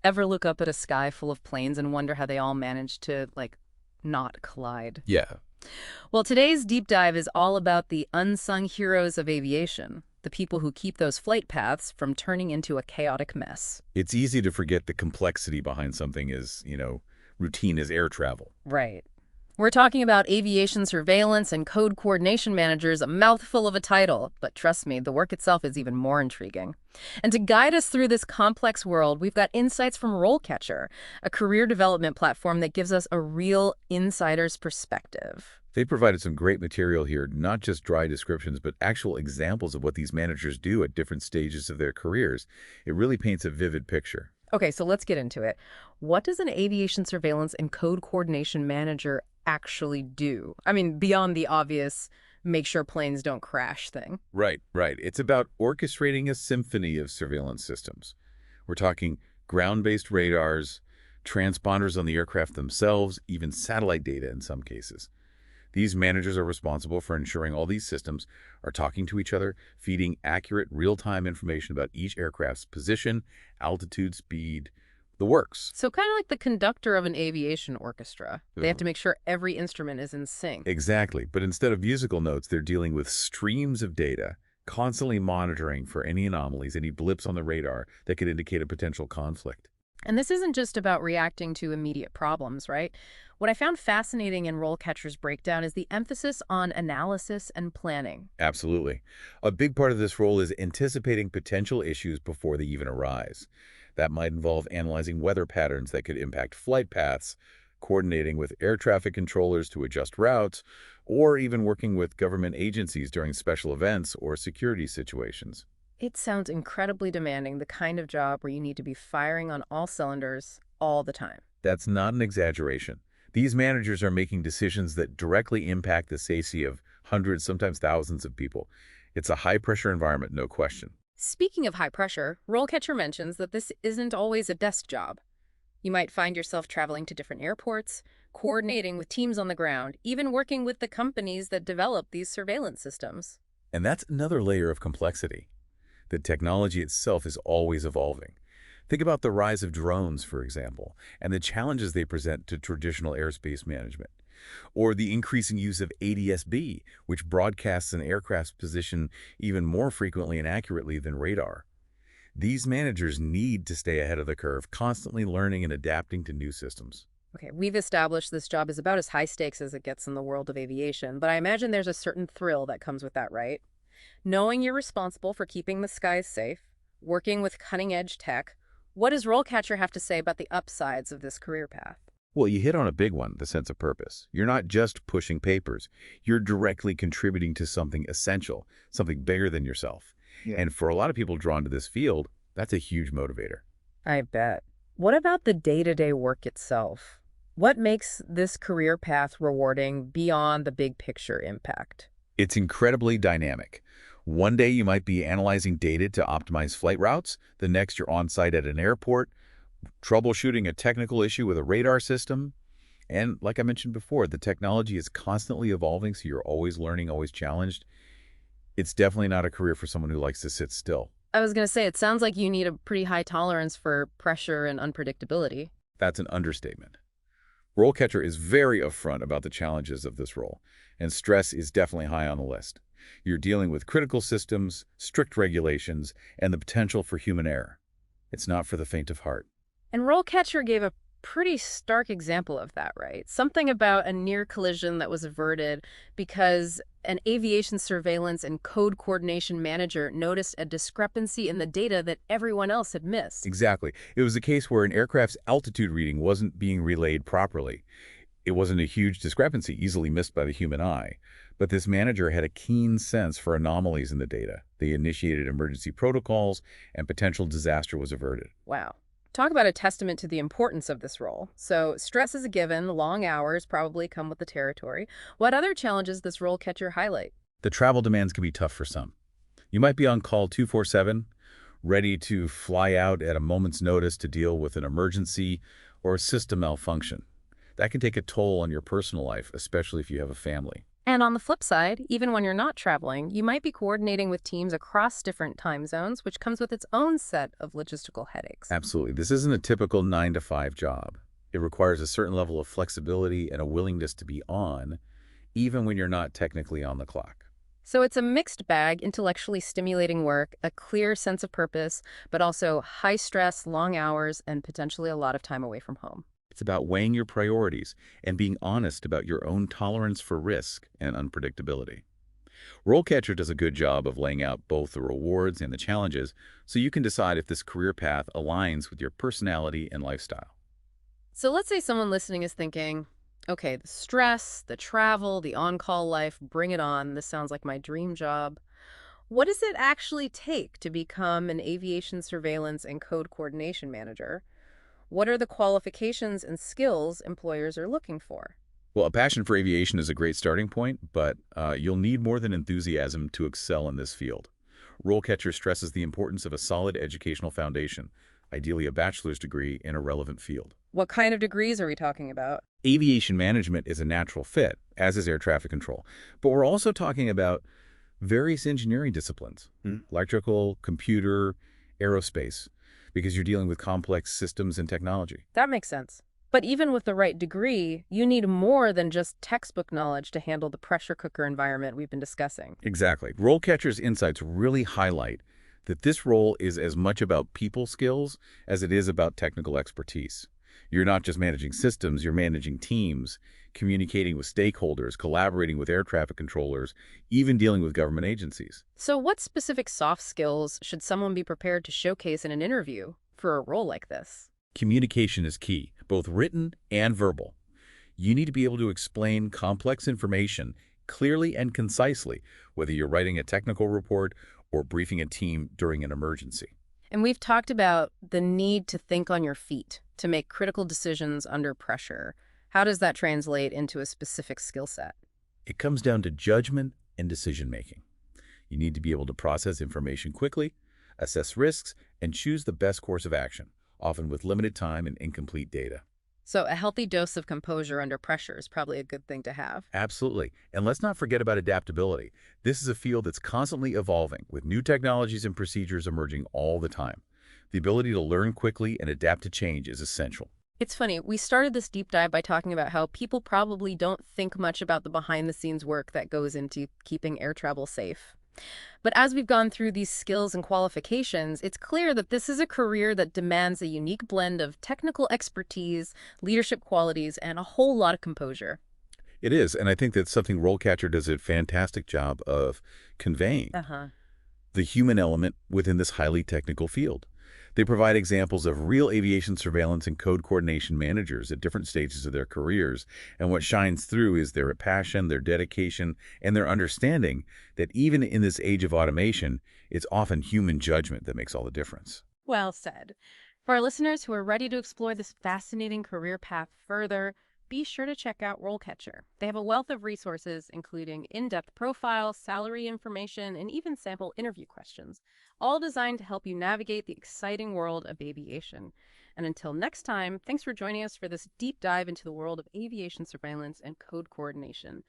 Ever look up at a sky full of planes and wonder how they all managed to, not collide? Yeah. Well, today's deep dive is all about the unsung heroes of aviation, the people who keep those flight paths from turning into a chaotic mess. It's easy to forget the complexity behind something as, routine as air travel. Right. We're talking about aviation surveillance and code coordination managers, a mouthful of a title, but trust me, the work itself is even more intriguing. And to guide us through this complex world, we've got insights from RoleCatcher, a career development platform that gives us a real insider's perspective. They provided some great material here, not just dry descriptions, but actual examples of what these managers do at different stages of their careers. It really paints a vivid picture. Okay, so let's get into it. What does an aviation surveillance and code coordination manager actually do? I mean, beyond the obvious make sure planes don't crash thing. Right, right. It's about orchestrating a symphony of surveillance systems. We're talking ground-based radars, transponders on the aircraft themselves, even satellite data in some cases. These managers are responsible for ensuring all these systems are talking to each other, feeding accurate, real-time information about each aircraft's position, altitude, speed, the works. So kind of like the conductor of an aviation orchestra. They have to make sure every instrument is in sync. Exactly, but instead of musical notes, they're dealing with streams of data, constantly monitoring for any anomalies, any blips on the radar that could indicate a potential conflict. And this isn't just about reacting to immediate problems, right? What I found fascinating in RoleCatcher's breakdown is the emphasis on analysis and planning. Absolutely. A big part of this role is anticipating potential issues before they even arise. That might involve analyzing weather patterns that could impact flight paths, coordinating with air traffic controllers to adjust routes, or even working with government agencies during special events or security situations. It sounds incredibly demanding, the kind of job where you need to be firing on all cylinders all the time. That's not an exaggeration. These managers are making decisions that directly impact the safety of hundreds, sometimes thousands of people. It's a high-pressure environment, no question. Speaking of high pressure, RoleCatcher mentions that this isn't always a desk job. You might find yourself traveling to different airports, coordinating with teams on the ground, even working with the companies that develop these surveillance systems. And that's another layer of complexity. The technology itself is always evolving. Think about the rise of drones, for example, and the challenges they present to traditional airspace management. Or the increasing use of ADS-B, which broadcasts an aircraft's position even more frequently and accurately than radar. These managers need to stay ahead of the curve, constantly learning and adapting to new systems. Okay, we've established this job is about as high stakes as it gets in the world of aviation, but I imagine there's a certain thrill that comes with that, right? Knowing you're responsible for keeping the skies safe, working with cutting-edge tech, what does RoleCatcher have to say about the upsides of this career path? Well, you hit on a big one, the sense of purpose. You're not just pushing papers. You're directly contributing to something essential, something bigger than yourself. Yeah. And for a lot of people drawn to this field, that's a huge motivator. I bet. What about the day-to-day work itself? What makes this career path rewarding beyond the big picture impact? It's incredibly dynamic. One day you might be analyzing data to optimize flight routes. The next you're on site at an airport, troubleshooting a technical issue with a radar system. And like I mentioned before, the technology is constantly evolving, so you're always learning, always challenged. It's definitely not a career for someone who likes to sit still. I was going to say, it sounds like you need a pretty high tolerance for pressure and unpredictability. That's an understatement. RoleCatcher is very upfront about the challenges of this role, and stress is definitely high on the list. You're dealing with critical systems, strict regulations, and the potential for human error. It's not for the faint of heart. And RoleCatcher gave a pretty stark example of that, right? Something about a near collision that was averted because an aviation surveillance and code coordination manager noticed a discrepancy in the data that everyone else had missed. Exactly. It was a case where an aircraft's altitude reading wasn't being relayed properly. It wasn't a huge discrepancy, easily missed by the human eye. But this manager had a keen sense for anomalies in the data. They initiated emergency protocols, and potential disaster was averted. Wow. Talk about a testament to the importance of this role. So stress is a given, long hours probably come with the territory. What other challenges does RoleCatcher highlight? The travel demands can be tough for some. You might be on call 24/7, ready to fly out at a moment's notice to deal with an emergency or a system malfunction. That can take a toll on your personal life, especially if you have a family. And on the flip side, even when you're not traveling, you might be coordinating with teams across different time zones, which comes with its own set of logistical headaches. Absolutely. This isn't a typical 9 to 5 job. It requires a certain level of flexibility and a willingness to be on, even when you're not technically on the clock. So it's a mixed bag, intellectually stimulating work, a clear sense of purpose, but also high stress, long hours, and potentially a lot of time away from home. It's about weighing your priorities and being honest about your own tolerance for risk and unpredictability. RoleCatcher does a good job of laying out both the rewards and the challenges so you can decide if this career path aligns with your personality and lifestyle. So let's say someone listening is thinking, okay, the stress, the travel, the on-call life, bring it on. This sounds like my dream job. What does it actually take to become an aviation surveillance and code coordination manager? What are the qualifications and skills employers are looking for? Well, a passion for aviation is a great starting point, but you'll need more than enthusiasm to excel in this field. RoleCatcher stresses the importance of a solid educational foundation, ideally a bachelor's degree in a relevant field. What kind of degrees are we talking about? Aviation management is a natural fit, as is air traffic control. But we're also talking about various engineering disciplines, electrical, computer, aerospace, because you're dealing with complex systems and technology. That makes sense. But even with the right degree, you need more than just textbook knowledge to handle the pressure cooker environment we've been discussing. Exactly. RoleCatcher's insights really highlight that this role is as much about people skills as it is about technical expertise. You're not just managing systems, you're managing teams, communicating with stakeholders, collaborating with air traffic controllers, even dealing with government agencies. So what specific soft skills should someone be prepared to showcase in an interview for a role like this? Communication is key, both written and verbal. You need to be able to explain complex information clearly and concisely, whether you're writing a technical report or briefing a team during an emergency. And we've talked about the need to think on your feet, to make critical decisions under pressure. How does that translate into a specific skill set? It comes down to judgment and decision-making. You need to be able to process information quickly, assess risks, and choose the best course of action, often with limited time and incomplete data. So a healthy dose of composure under pressure is probably a good thing to have. Absolutely. And let's not forget about adaptability. This is a field that's constantly evolving, with new technologies and procedures emerging all the time. The ability to learn quickly and adapt to change is essential. It's funny, we started this deep dive by talking about how people probably don't think much about the behind-the-scenes work that goes into keeping air travel safe. But as we've gone through these skills and qualifications, it's clear that this is a career that demands a unique blend of technical expertise, leadership qualities, and a whole lot of composure. It is, and I think that's something RoleCatcher does a fantastic job of conveying, Uh-huh. the human element within this highly technical field. They provide examples of real aviation surveillance and code coordination managers at different stages of their careers, and what shines through is their passion, their dedication, and their understanding that even in this age of automation, it's often human judgment that makes all the difference. Well said. For our listeners who are ready to explore this fascinating career path further, be sure to check out RoleCatcher. They have a wealth of resources, including in-depth profiles, salary information, and even sample interview questions, all designed to help you navigate the exciting world of aviation. And until next time, thanks for joining us for this deep dive into the world of aviation surveillance and code coordination.